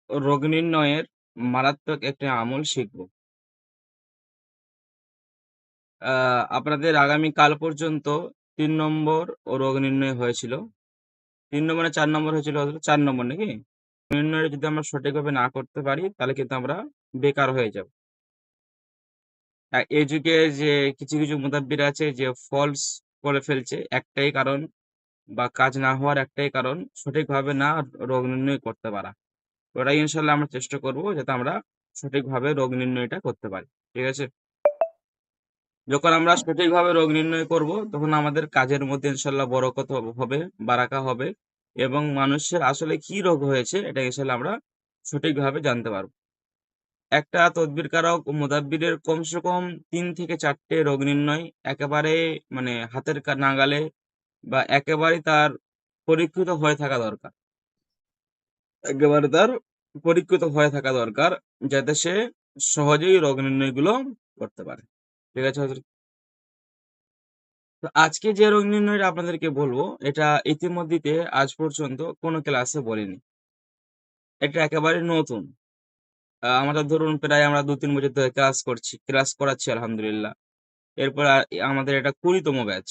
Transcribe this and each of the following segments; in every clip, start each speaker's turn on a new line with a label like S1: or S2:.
S1: রোগ নির্ণয়ের মারাত্মক একটি আমল শিখব। আপনাদের আগামীকাল পর্যন্ত ৩ নম্বর রোগ নির্ণয় হয়েছিল। ৩ নম্বর না ৪ নম্বর হয়েছিল হয়তো ৪ নম্বর নাকি? নির্ণয় যদি আমরা সঠিকভাবে না করতে পারি তাহলে কিন্তু আমরা বেকার হয়ে যাব। এই যুগে যে কিছু মুতাব্বির আছে যে ফলস করে ফেলছে একটাই কারণ বা কাজ না হওয়ার একটাই কারণ সঠিকভাবে না রোগ নির্ণয় করতে পারা। ওটাই ইনশাআল্লাহ আমরা চেষ্টা করব যাতে আমরা সঠিকভাবে রোগ নির্ণয়টা করতে পারি। ঠিক আছে? যখন আমরা সঠিকভাবে রোগ নির্ণয় করব তখন আমাদের কাজের মধ্যে ইনশাআল্লাহ বরকত হবে, বারাকা হবে এবং মানুষের আসলে কি রোগ হয়েছে এটা ইনশাআল্লাহ আমরা সঠিকভাবে জানতে পারব। একটা তদবিরকারক ও মুদাব্বিরের কমসে কম ৩ থেকে ৪ টে রোগ নির্ণয় একেবারে মানে হাতের নাগালে বা একেবারেই তার পরীক্ষিত হয়ে থাকা দরকার। একেবারে তার পরীক্ষিত হয়ে থাকা দরকার যাতে সে সহজেই রোগ নির্ণয়গুলো করতে পারে। ঠিক আছে হযরত? তো আজকে যে রোগ নির্ণয়টা আপনাদেরকে বলবো এটা ইতিমধ্যেতে আজ পর্যন্ত কোনো ক্লাসে বলিনি। এটা একেবারে নতুন। আমরা ধরুন প্রায় আমরা ২-৩ বছর ধরে ক্লাস করাচ্ছি আলহামদুলিল্লাহ। এরপর আমাদের এটা ২০ তম ব্যাচ।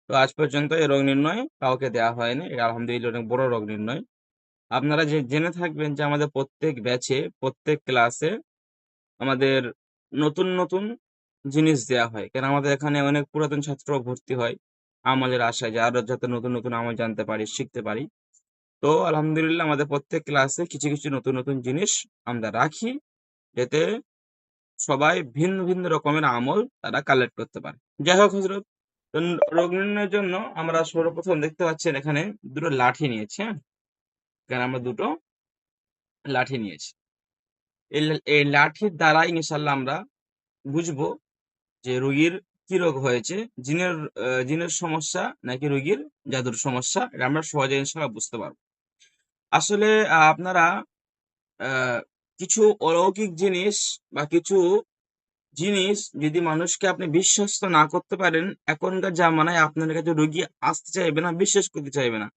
S1: তো আজ পর্যন্ত এই রোগ নির্ণয় কাউকে দেয়া হয়নি। এটা আলহামদুলিল্লাহ অনেক বড় রোগ নির্ণয়। আপনারা জেনে থাকবেন যে আমাদের প্রত্যেক ব্যাচে, প্রত্যেক ক্লাসে আমাদের নতুন জিনিস দেয়া হয়। কেন আমাদের এখানে অনেক পুরাতন ছাত্র ভর্তি হয়। আমলের আশায় যে আরো যাতে নতুন আমল জানতে পারি, শিখতে পারি। তো আলহামদুলিল্লাহ আমাদের প্রত্যেক ক্লাসে কিছু নতুন জিনিস আমরা রাখি যাতে সবাই ভিন্ন রকমের আমল তারা কালেক্ট করতে পারে। যাই হোক হযরত, তো রোগ নির্ণয়ের জন্য আমরা সর্বপ্রথম দেখতে পাচ্ছেন এখানে ২ টো লাঠি নিয়েছি, হ্যাঁ? এখানে আমরা ২ টো লাঠি নিয়েছি। এই লাঠির দ্বারা ইনশাআল্লাহ আমরা বুঝবো যে রোগীর কি রোগ হয়েছে, জিনের সমস্যা নাকি রোগীর জাদুর সমস্যা, এটা আমরা সহজে ইনশাআল্লাহ বুঝতে পারবো। আসলে আপনারা আ কিছু অলৌকিক জিনিস বা কিছু জিনিস যদি মানুষকে আপনি বিশ্বস্ত না করতে পারেন, এখনকার জামানায় আপনার কাছে রোগী আসতে চাইবে না, বিশ্বাস করতে চাইবে না।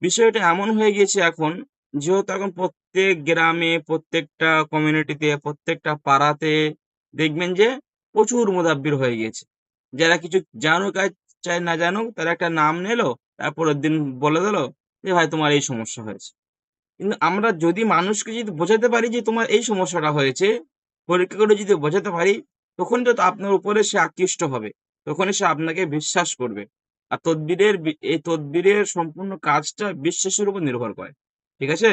S1: বিষয়টা এমন হয়ে গিয়েছে এখন, যেহেতু এখন প্রত্যেক গ্রামে, প্রত্যেকটা কমিউনিটিতে, প্রত্যেকটা পাড়াতে দেখবেন যে প্রচুর মুদাব্বির হয়ে গিয়েছে। যারা কিছু জানুক আর চাই না জানুক, তারা একটা নাম নিলো, তারপরের দিন বলে দিল যে, "ভাই তোমার এই সমস্যা হয়েছে।" কিন্তু আমরা যদি মানুষকে যদি বোঝাতে পারি যে তোমার এই সমস্যাটা হয়েছে, পরীক্ষা করে যদি বোঝাতে পারি, তখন তো আপনার উপরে সে আকৃষ্ট হবে। তখনই সে আপনাকে বিশ্বাস করবে। আর এই তদবিরের সম্পূর্ণ কাজটা বিশ্বাসের উপর নির্ভর করে। ঠিক আছে?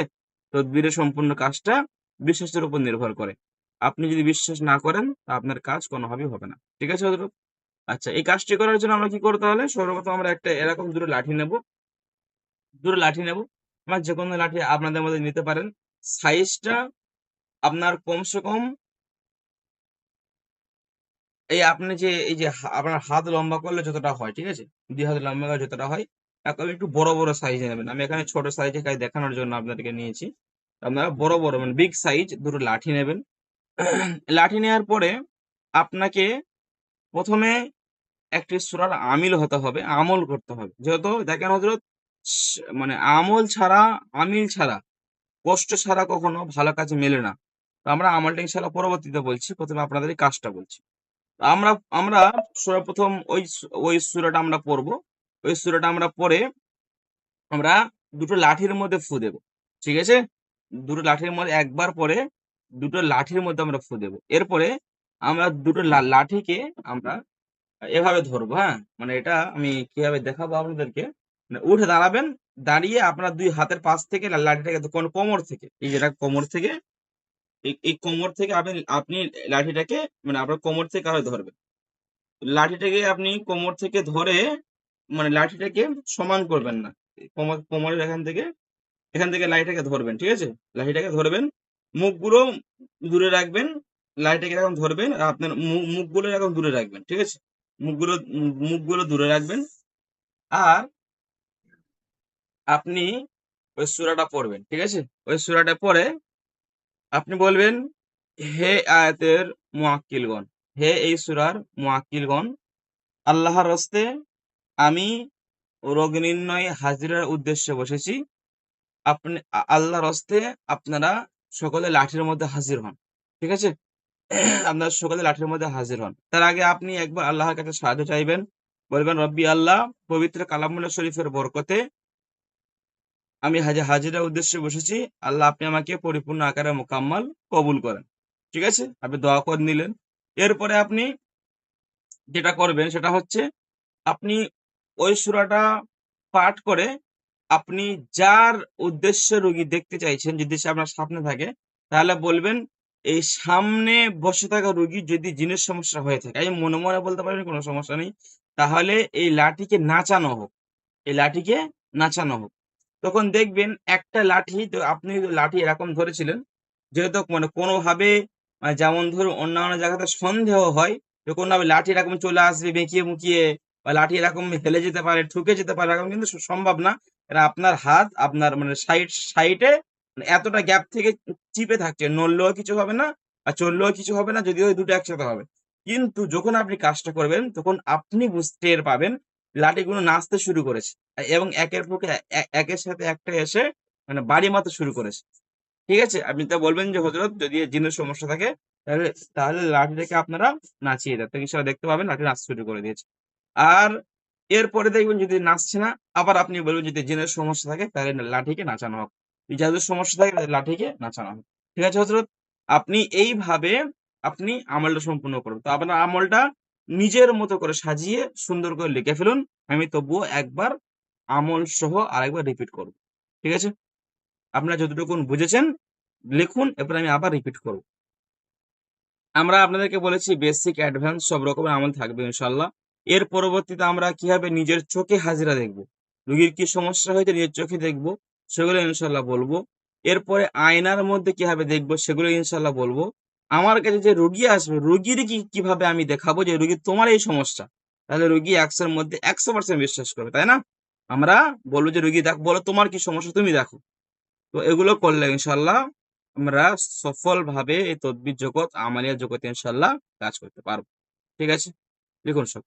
S1: তদবিরের সম্পূর্ণ কাজটা বিশ্বাসের উপর নির্ভর করে। আপনি যদি বিশ্বাস না করেন, তা আপনার কাজ কোনোভাবেই হবে না। ঠিক আছে হযরত? আচ্ছা, এই কাজটি করার জন্য আমরা কি করতে হবে? সর্বপ্রথম আমরা একটা এরকম ২ টো লাঠি নেব। ২ টো লাঠি নেব। আমার যেকোনো লাঠি আপনাদের মধ্যে নিতে পারেন। সাইজটা আপনার কমসে কম আপনি যে এই যে আপনার হাত লম্বা করলে যতটা হয়, ঠিক আছে? ২ হাত লম্বা করলে যতটা হয়, একেবারে একটু বড় সাইজ নেবেন। আমি এখানে ছোট সাইজে দেখানোর জন্য আপনাদেরকে নিয়েছি। আপনারা বড় মানে বিগ সাইজ ২ টো লাঠি নেবেন। লাঠি নেয়ার পরে আপনাকে ১ম এ একটি সূরার আমিল হতে হবে, আমল করতে হবে। যেহেতু দেখেন হযরত, মানে আমল ছাড়া, আমিল ছাড়া, কষ্ট ছাড়া কখনো ভালো কাজ মেলে না। তো আমরা আমলটা ইনশাআল্লাহ পরবর্তীতে বলছি। ১ম এ আপনাদের এই কাজটা বলছি। আমরা আমরা সর্বপ্রথম ওই সূরাটা আমরা পড়বো। ওই সূরাটা আমরা পড়ে আমরা ২ টো লাঠির মধ্যে ফু দেব। ঠিক আছে? ২ টো লাঠির মধ্যে একবার পরে ২ টো লাঠির মধ্যে আমরা ফু দেব। এরপরে আমরা ২ টো লাঠিকে আমরা এভাবে ধরবো, হ্যাঁ? মানে এটা আমি কিভাবে দেখাবো আপনাদেরকে। মানে উঠে দাঁড়াবেন, দাঁড়িয়ে আপনার ২ হাতের পাশ থেকে লাঠিটাকে কোমর থেকে, এই যে এটা কোমর থেকে, এই কোমর থেকে আপনি আপনি লাঠিটাকে মানে আপনার কোমর থেকে ধরবেন। লাঠিটাকে আপনি কোমর থেকে ধরে মানে লাঠিটাকে সমান করবেন না। কোমরের এখান থেকে লাঠিটাকে ধরবেন। ঠিক আছে? লাঠিটাকে ধরবেন। মুখগুলো দূরে রাখবেন। লাঠিটাকে এরকম ধরবেন। আর আপনার মুখগুলো এরকম দূরে রাখবেন। ঠিক আছে? মুখগুলো দূরে রাখবেন। আর আপনি ওই সূরাটা পড়বেন। ঠিক আছে? ওই সূরাটা পড়ে আপনি বলবেন, হে আয়াতের মুআক্কিলগণ, হে এই সূরার মুআক্কিলগণ, আল্লাহর হস্তে আমি রোগ নির্ণয় হাজিরার উদ্দেশ্যে বসেছি। আপনি আল্লাহর হস্তে আপনারা সকলে লাঠির মধ্যে হাজির হন। ঠিক আছে? আপনারা সকলে লাঠির মধ্যে হাজির হন। তার আগে আপনি একবার আল্লাহর কাছে সাহায্য চাইবেন। বলবেন, রব্বি আল্লাহ, পবিত্র কালামুল্লাহ শরীফের বরকতে আমি হাজিরার উদ্দেশ্যে বসেছি। আল্লাহ আপনি আমাকে পরিপূর্ণ আকারে মোকাম্মল কবুল করেন। ঠিক আছে? আপনি দোয়া করে নিলেন। এরপরে আপনি যেটা করবেন সেটা হচ্ছে আপনি ওই সূরাটা পাঠ করে আপনি যার উদ্দেশ্যে রোগী দেখতে চাইছেন, যদি সে আপনার সামনে থাকে, তাহলে বলবেন, এই সামনে বসে থাকা রোগীর যদি জিনের সমস্যা হয়ে থাকে, আমি মনে মনে বলতে পারেন কোনো সমস্যা নেই, তাহলে এই লাঠিকে নাচানো হোক, এই লাঠিকে নাচানো হোক। তখন দেখবেন একটা লাঠি, তো আপনি যদি লাঠি এরকম ধরেছিলেন, যেহেতু মানে কোনোভাবে যেমন ধরুন অন্যান্য জায়গাতে সন্দেহ হয় যে কোনোভাবে লাঠি এরকম চলে আসবে বেঁকিয়ে মুকিয়ে, বা লাঠি এরকম হেলে যেতে পারে, ঠুকে যেতে পারে, এরকম কিন্তু সম্ভব না। এটা আপনার হাত আপনার মানে সাইডে মানে এতটা গ্যাপ থেকে চিপে থাকছে, নড়লেও কিছু হবে না আর চললেও কিছু হবে না, যদিও ওই দুটো একসাথে হবে। কিন্তু যখন আপনি কাজটা করবেন তখন আপনি টের পাবেন লাঠিগুলো নাচতে শুরু করেছে এবং একের পর একের সাথে একটা এসে মানে বাড়ি মারতে শুরু করেছে। ঠিক আছে? আপনি তা বলবেন যে, হযরত যদি জিনের সমস্যা থাকে তাহলে তাহলে লাঠিটাকে আপনারা নাচিয়ে দেন। তো ইনশাআল্লাহ দেখতে পাবেন লাঠি নাচতে শুরু করে দিয়েছে। আর এরপরে দেখবেন যদি নাচছে না, আবার আপনি বলবেন যদি জিনের সমস্যা থাকে তাহলে লাঠিকে নাচানো হোক। জাদুর সমস্যা থাকে তাহলে লাঠিকে নাচানো হোক। ঠিক আছে হযরত? আপনি এইভাবে আপনি আমলটা সম্পূর্ণ করবেন। তো আপনার আমলটা নিজের মতো করে সাজিয়ে সুন্দর করে লিখে ফেলুন। আমি তবুও একবার আমল সহ আরেকবার রিপিট করব। ঠিক আছে? আপনারা যতটুকুন বুঝেছেন লিখুন, এরপর আমি আবার রিপিট করব। আমরা আপনাদেরকে বলেছি বেসিক, অ্যাডভান্স সব রকমের আমল থাকবে ইনশাআল্লাহ। এর পরবর্তীতে আমরা কিভাবে নিজের চোখে হাজিরা দেখব, রোগীর কি সমস্যা হয়েছে নিজের চোখে দেখব, সেগুলো ইনশাআল্লাহ বলবো। এরপরে আয়নার মধ্যে কিভাবে দেখব সেগুলো ইনশাআল্লাহ বলবো। আমার কাছে যে রোগী আসবে, রোগীর কিভাবে আমি দেখাবো যে রোগী তোমার এই সমস্যা, তাহলে রোগী ১০০ এর মধ্যে ১০০% বিশ্বাস করবে, তাই না? আমরা বলবো যে রোগী বলো তোমার কি সমস্যা তুমি দেখো। তো এগুলো করলে ইনশাআল্লাহ আমরা সফলভাবে এই তদবির জগৎ, আমালিয়া জগতে ইনশাআল্লাহ কাজ করতে পারবো। ঠিক আছে? লিখুন সব।